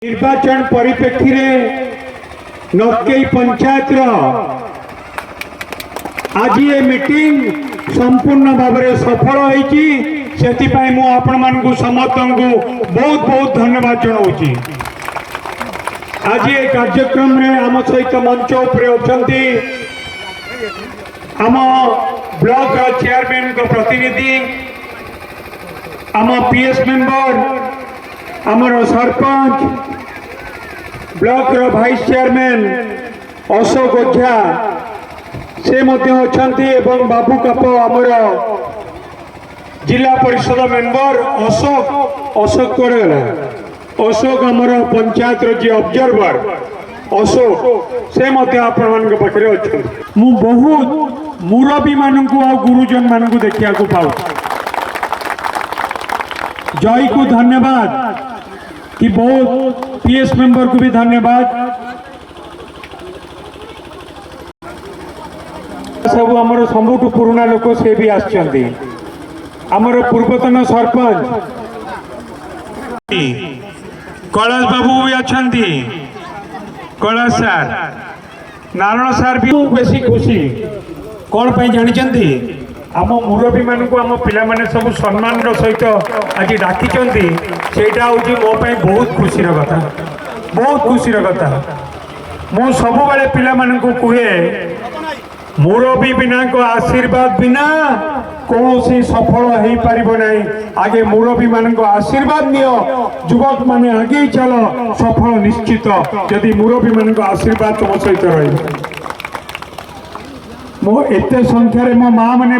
निर्वाचन परिप्रेक्षी नक्कई पंचायत आज ये मीटिंग संपूर्ण भाव में सफल होती आपण समस्त को बहुत बहुत धन्यवाद जनाऊँ। आज ये कार्यक्रम में आम सहित मंच उपर अच्छा आम ब्लॉक चेयरमैन को प्रतिनिधि आम पीएस मेंबर आमर सरपंच ब्लॉक रो भाइस चेयरमैन अशोक ओझा से एवं बाबू काप आमर जिला परिषद मेंबर अशोक कोड़गला अशोक आमर पंचायत जी ऑब्जर्वर अशोक से आपण पाखे अच्छा मु बहुत मुरबी मानक आ गुरुजन मानक देखा पाऊँ। जय को धन्यवाद कि बहुत पीएस मेंबर को भी धन्यवाद। सब आमर सबुठ पुराना लोक से भी आमर पूर्वतन सरपंच कैलाश बाबू भी अच्छा कैलाश सार नारायण सार भी बेसी खुशी कौन पर जानते आम मुरबी मान आम पिला सब सम्मान सहित आज डाकी सेटा हूँ मो बहुत खुशी कथा बहुत खुशी कथा मु सब बेले पिला कहे मुरबी बिना को आशीर्वाद बिना कौन सी सफल हो पारिबो नहीं। आगे मुरबी मान आशीर्वाद नियो युवक माने आगे चलो सफल निश्चित यदि मुरबी मान आशीर्वाद तुम सहित रही। मो एते संख्यार मो माँ मैंने